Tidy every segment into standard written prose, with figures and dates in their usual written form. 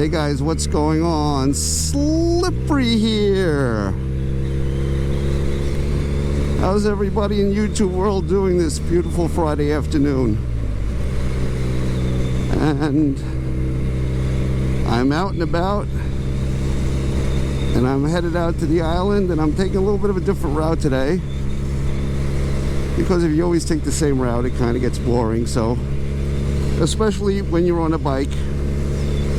Hey guys, what's going on? Slippery here. How's everybody in YouTube world doing this beautiful Friday afternoon? And I'm out and about, and I'm headed out to the island, and I'm taking a little bit of a different route today, because if you always take the same route, it kind of gets boring. So especially when you're on a bike,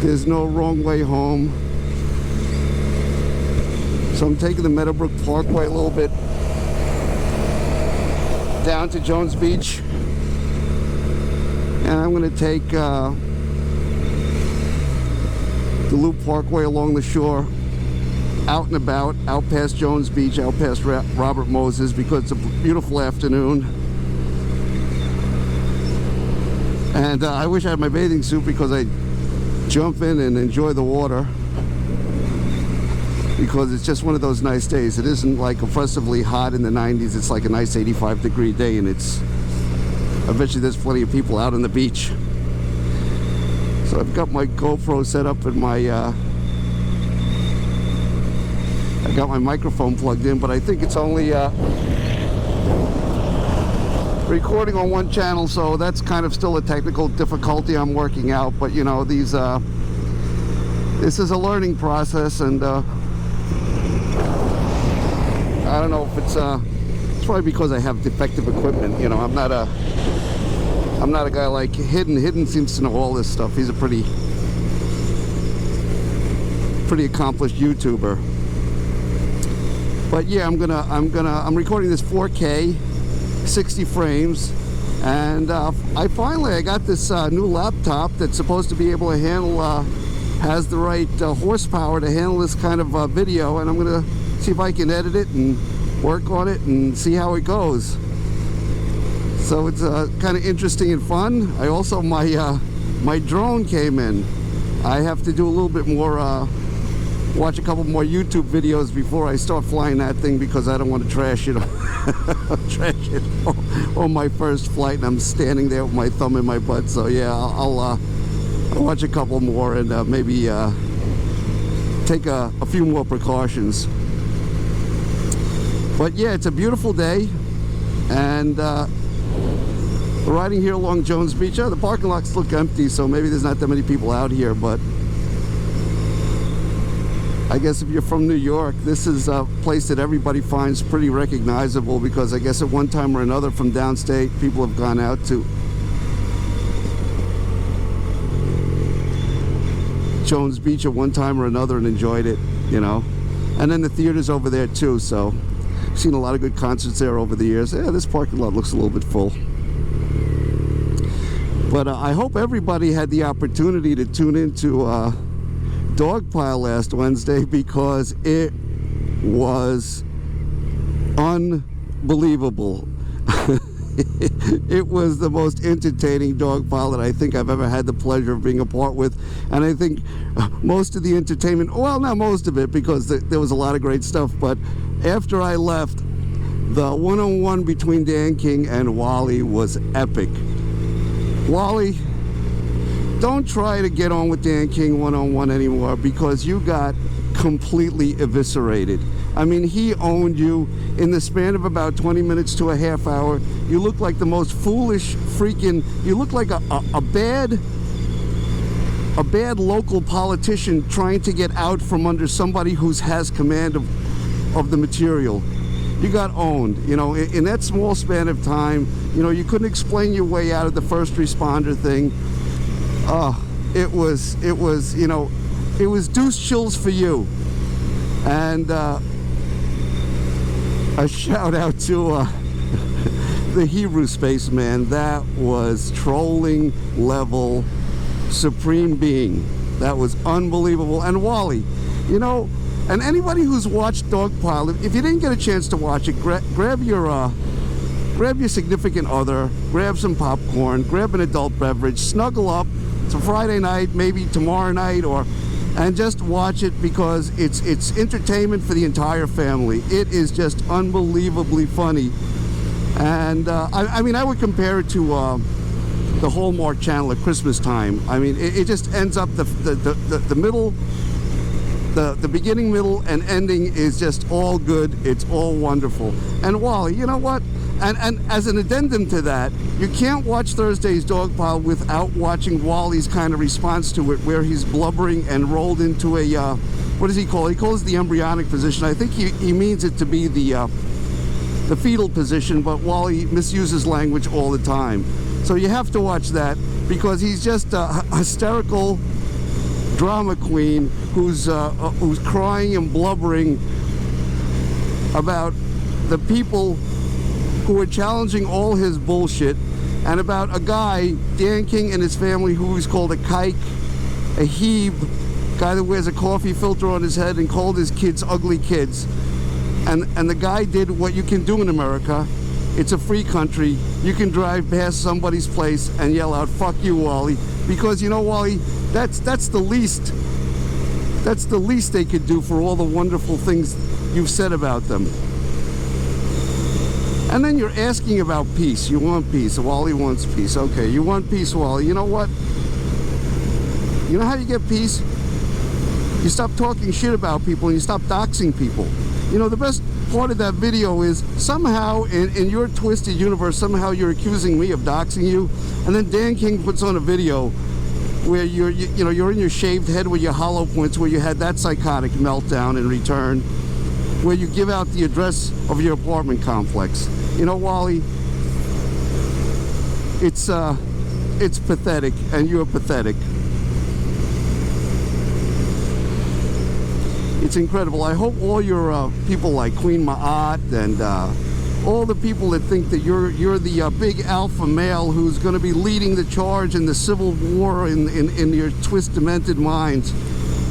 there's no wrong way home. So I'm taking the Meadowbrook Parkway a little bit down to Jones Beach, and I'm going to take the Loop Parkway along the shore, out and about, out past Jones Beach, out past Robert Moses, because it's a beautiful afternoon. And I wish I had my bathing suit, because I jump in and enjoy the water, because it's just one of those nice days. It isn't like oppressively hot in the 90s. It's like a nice 85-degree day, and it's, I bet you there's plenty of people out on the beach. So I've got my GoPro set up, and my I got my microphone plugged in, but I think it's only recording on one channel, so that's kind of still a technical difficulty I'm working out. But you know, this is a learning process, and I don't know if it's probably because I have defective equipment. You know, I'm not a guy like Hidden. Hidden seems to know all this stuff. He's a pretty accomplished YouTuber. But yeah, I'm recording this 4K, 60 frames, and I got this new laptop that's supposed to be able to handle, has the right horsepower to handle this kind of video, and I'm gonna see if I can edit it and work on it and see how it goes. So it's kind of interesting and fun. I also, my drone came in. I have to do a little bit more, watch a couple more YouTube videos before I start flying that thing, because I don't want to trash it. Trash it on my first flight, and I'm standing there with my thumb in my butt. So yeah, I'll watch a couple more, and maybe take a few more precautions. But yeah, it's a beautiful day, and we're riding here along Jones Beach. The parking lots look empty, so maybe there's not that many people out here, but I guess if you're from New York, this is a place that everybody finds pretty recognizable, because I guess at one time or another from downstate, people have gone out to Jones Beach at one time or another and enjoyed it, you know. And then the theater's over there too, so I've seen a lot of good concerts there over the years. Yeah, this parking lot looks a little bit full. But I hope everybody had the opportunity to tune into Dogpile last Wednesday, because it was unbelievable. It was the most entertaining Dogpile that I think I've ever had the pleasure of being a part with. And I think most of the entertainment, well, not most of it, because there was a lot of great stuff, but after I left, the one-on-one between Dan King and Wally was epic. Wally, don't try to get on with Dan King one-on-one anymore, because you got completely eviscerated. I mean, he owned you in the span of about 20 minutes to a half hour. You look like the most foolish freaking, you look like a bad local politician trying to get out from under somebody who has command of the material. You got owned, you know, in that small span of time. You know, you couldn't explain your way out of the first responder thing. It was, you know, it was deuce chills for you. And a shout out to the Hebrew spaceman. That was trolling level supreme being. That was unbelievable. And Wally, you know, and anybody who's watched Dogpile, if you didn't get a chance to watch it, grab your significant other, grab some popcorn, grab an adult beverage, snuggle up. It's a Friday night, maybe tomorrow night, and just watch it, because it's entertainment for the entire family. It is just unbelievably funny. And I mean, I would compare it to the Hallmark Channel at Christmas time. I mean, it just ends up the middle, the beginning, middle, and ending is just all good. It's all wonderful. And Wally, you know what? And as an addendum to that, you can't watch Thursday's Dogpile without watching Wally's kind of response to it, where he's blubbering and rolled into a, what does he call it? He calls it the embryonic position. I think he means it to be the fetal position, but Wally misuses language all the time. So you have to watch that, because he's just a hysterical drama queen who's crying and blubbering about the people who are challenging all his bullshit, and about a guy, Dan King, and his family, who is called a kike, a heeb, guy that wears a coffee filter on his head and called his kids ugly kids. And the guy did what you can do in America. It's a free country. You can drive past somebody's place and yell out, "Fuck you, Wally," because you know, Wally, that's the least they could do for all the wonderful things you've said about them. And then you're asking about peace. You want peace. Wally wants peace. Okay, you want peace, Wally. You know what? You know how you get peace? You stop talking shit about people and you stop doxing people. You know, the best part of that video is somehow in your twisted universe, somehow you're accusing me of doxing you, and then Dan King puts on a video where you're in your shaved head with your hollow points, where you had that psychotic meltdown in return, where you give out the address of your apartment complex. You know, Wally, it's pathetic, and you're pathetic. It's incredible. I hope all your people like Queen Ma'at and all the people that think that you're the big alpha male who's going to be leading the charge in the civil war in your demented minds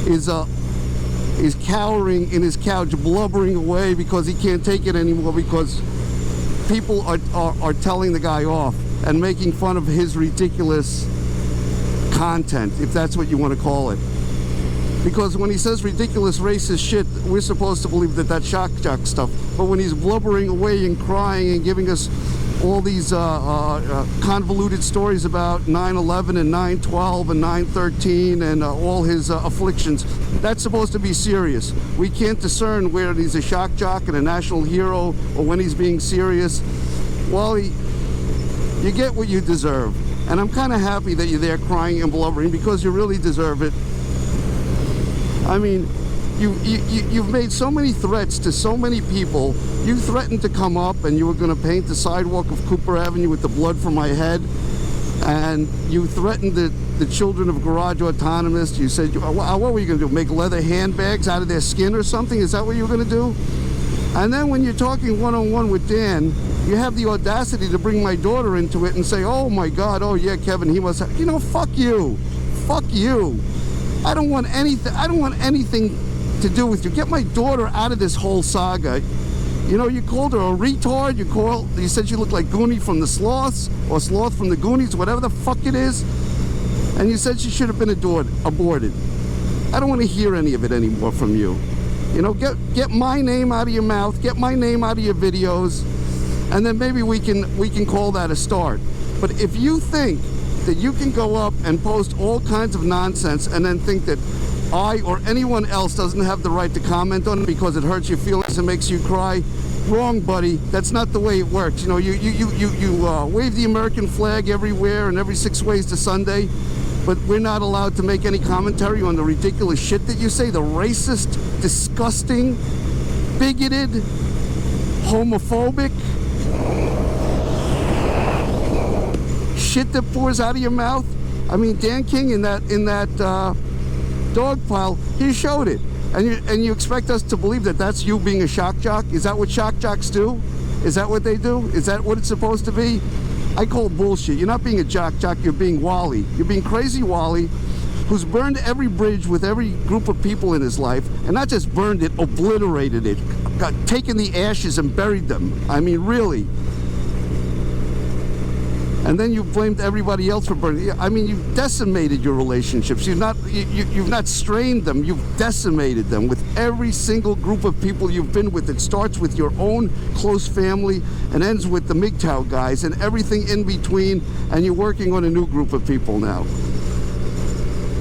is cowering in his couch, blubbering away because he can't take it anymore, because people are telling the guy off and making fun of his ridiculous content, if that's what you want to call it. Because when he says ridiculous racist shit, we're supposed to believe that that's shock jock stuff. But when he's blubbering away and crying and giving us all these convoluted stories about 9/11 and 9/12 and 9/13 and all his afflictions, that's supposed to be serious. We can't discern where he's a shock jock and a national hero or when he's being serious. Wally, you get what you deserve. And I'm kind of happy that you're there crying and blubbering, because you really deserve it. I mean, you've made so many threats to so many people. You threatened to come up and you were going to paint the sidewalk of Cooper Avenue with the blood from my head. And you threatened the children of Garage Autonomous. You said, what were you going to do? Make leather handbags out of their skin or something? Is that what you were going to do? And then when you're talking one-on-one with Dan, you have the audacity to bring my daughter into it and say, "Oh my God, oh yeah, Kevin, he must have," you know, fuck you. Fuck you. I don't want anything to do with you. Get my daughter out of this whole saga. You know, you called her a retard. You said she looked like Goonie from the Sloths, or Sloth from the Goonies, whatever the fuck it is. And you said she should have been aborted. I don't want to hear any of it anymore from you. You know, get my name out of your mouth. Get my name out of your videos, and then maybe we can call that a start. But if you think that you can go up and post all kinds of nonsense and then think that I or anyone else doesn't have the right to comment on it because it hurts your feelings and makes you cry, wrong, buddy. That's not the way it works. You know, you wave the American flag everywhere and every 6 ways to Sunday, but we're not allowed to make any commentary on the ridiculous shit that you say, the racist, disgusting, bigoted, homophobic shit that pours out of your mouth. I mean, Dan King in that Dogpile, he showed it, and you expect us to believe that that's you being a shock jock? Is that what shock jocks do? Is that what they do? Is that what it's supposed to be? I call bullshit. You're not being a jock, you're being Wally. You're being crazy Wally, who's burned every bridge with every group of people in his life, and not just burned it, obliterated it, taken the ashes and buried them. I mean, really. And then you blamed everybody else for burning. I mean, you've decimated your relationships. You've not strained them. You've decimated them with every single group of people you've been with. It starts with your own close family and ends with the MGTOW guys and everything in between. And you're working on a new group of people now.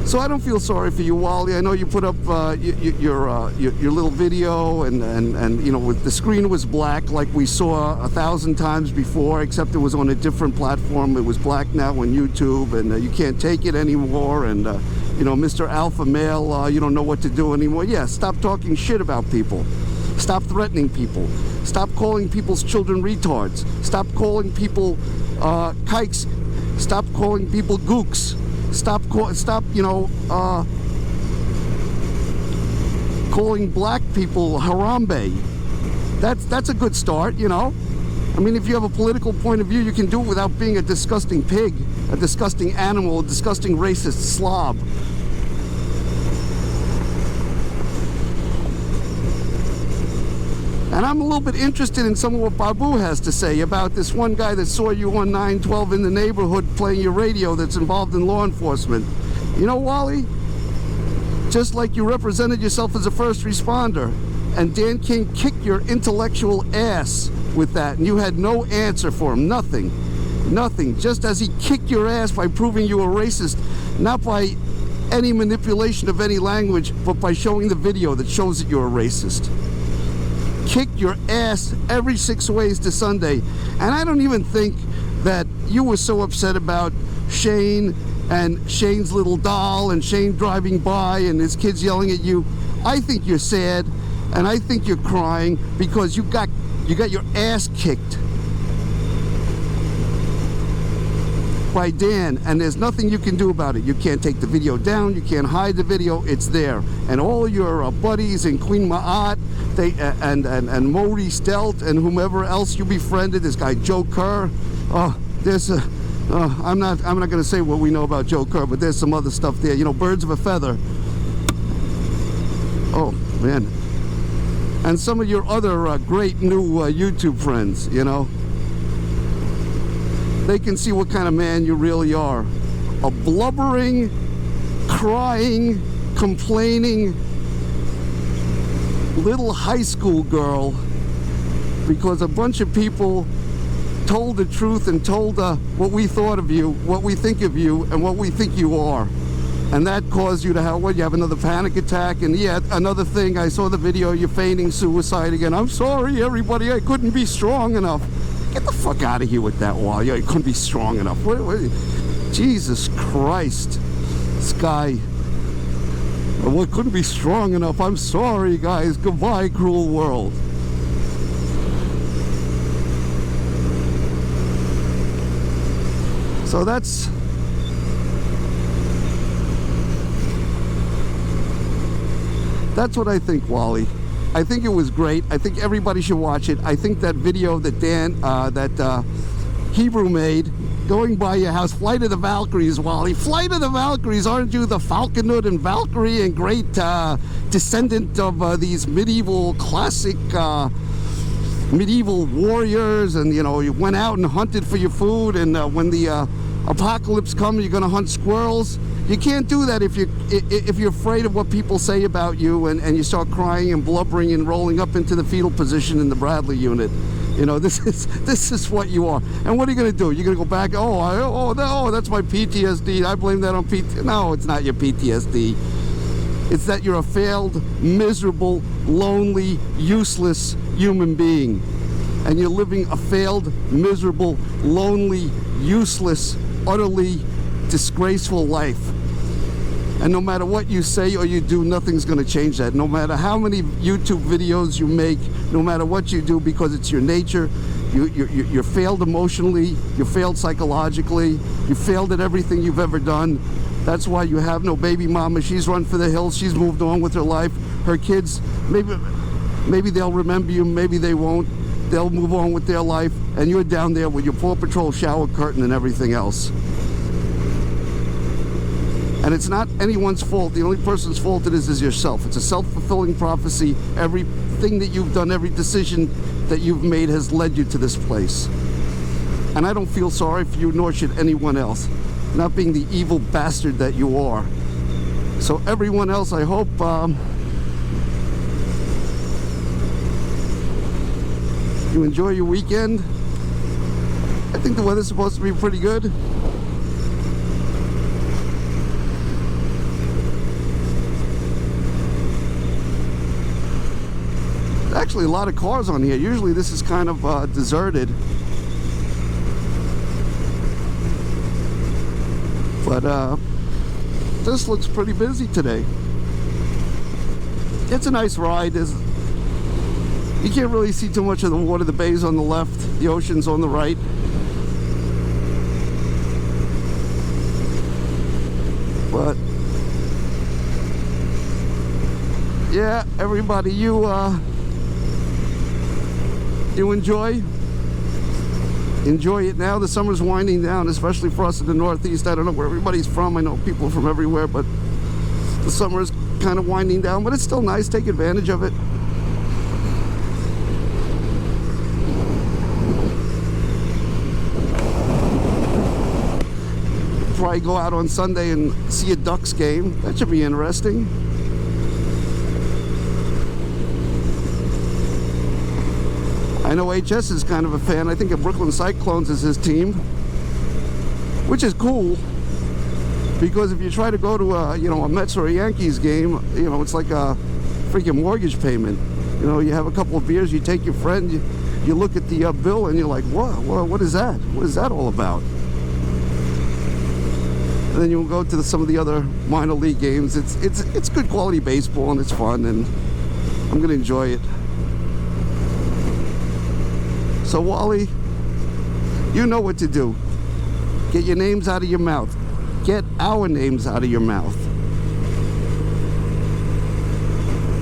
So I don't feel sorry for you, Wally. I know you put up your little video, and you know, the screen was black like we saw 1,000 times before, except it was on a different platform. It was black now on YouTube, and you can't take it anymore. And you know, Mr. Alpha Male, you don't know what to do anymore. Yeah, stop talking shit about people. Stop threatening people. Stop calling people's children retards. Stop calling people kikes. Stop calling people gooks. Stop, you know, calling black people Harambe. That's a good start, you know. I mean, if you have a political point of view, you can do it without being a disgusting pig, a disgusting animal, a disgusting racist slob. And I'm a little bit interested in some of what Babu has to say about this one guy that saw you on 912 in the neighborhood playing your radio that's involved in law enforcement. You know, Wally, just like you represented yourself as a first responder, and Dan King kicked your intellectual ass with that, and you had no answer for him, nothing, just as he kicked your ass by proving you were racist, not by any manipulation of any language, but by showing the video that shows that you're a racist. Kicked your ass every 6 ways to Sunday. And I don't even think that you were so upset about Shane and Shane's little doll and Shane driving by and his kids yelling at you. I think you're sad, and I think you're crying because you got your ass kicked by Dan, and there's nothing you can do about it. You can't take the video down, you can't hide the video, it's there. And all your buddies and Queen Ma'at, and Maury Stelt and whomever else you befriended, this guy Joe Kerr. I'm not going to say what we know about Joe Kerr, but there's some other stuff there. You know, birds of a feather. Oh man. And some of your other great new YouTube friends, you know. They can see what kind of man you really are. A blubbering, crying, complaining little high school girl because a bunch of people told the truth and told what we thought of you, what we think of you, and what we think you are. And that caused you to have, what, you have another panic attack, and yet another thing, I saw the video, you're feigning suicide again. I'm sorry, everybody, I couldn't be strong enough. Get the fuck out of here with that, Wally. You couldn't be strong enough. What, Jesus Christ. This guy. Well, couldn't be strong enough. I'm sorry, guys. Goodbye, cruel world. So that's what I think, Wally. I think it was great. I think everybody should watch it. I think that video that Dan, Hebrew made, going by your house, Flight of the Valkyries, Wally. Flight of the Valkyries, aren't you the Falconer and Valkyrie and great descendant of these medieval classic medieval warriors? And, you know, you went out and hunted for your food, and when the apocalypse comes, you're going to hunt squirrels. You can't do that if you're afraid of what people say about you, and you start crying and blubbering and rolling up into the fetal position in the Bradley unit. You know, this is what you are. And what are you going to do? You're going to go back, oh, that's my PTSD. I blame that on PTSD. No, it's not your PTSD. It's that you're a failed, miserable, lonely, useless human being. And you're living a failed, miserable, lonely, useless, utterly disgraceful life. And no matter what you say or you do, nothing's going to change that. No matter how many YouTube videos you make, no matter what you do, because it's your nature. You're failed emotionally, you failed psychologically, you failed at everything you've ever done. That's why you have no baby mama. She's run for the hills, she's moved on with her life. Her kids, maybe they'll remember you, maybe they won't. They'll move on with their life, and you're down there with your Paw Patrol shower curtain and everything else. And it's not anyone's fault. The only person's fault it is yourself. It's a self-fulfilling prophecy. Everything that you've done, every decision that you've made has led you to this place. And I don't feel sorry for you, nor should anyone else, not being the evil bastard that you are. So everyone else, I hope you enjoy your weekend. I think the weather's supposed to be pretty good. Actually a lot of cars on here. Usually this is kind of deserted, but this looks pretty busy today. It's a nice ride. You can't really see too much of the water. The bay's on the left, the ocean's on the right. But yeah, everybody, you enjoy it now. The summer's winding down, especially for us in the Northeast. I don't know where everybody's from. I know people from everywhere, but the summer is kind of winding down, but it's still nice. Take advantage of it. Probably go out on Sunday and see a Ducks game. That should be interesting. I know HS is kind of a fan. I think of Brooklyn Cyclones is his team, which is cool, because if you try to go to a Mets or a Yankees game, it's like a freaking mortgage payment. You have a couple of beers, you take your friend, you look at the bill, and you're like, what is that? What is that all about? And then you'll go to some of the other minor league games. It's good quality baseball, and it's fun, and I'm gonna enjoy it. So Wally, you know what to do. Get your names out of your mouth. Get our names out of your mouth.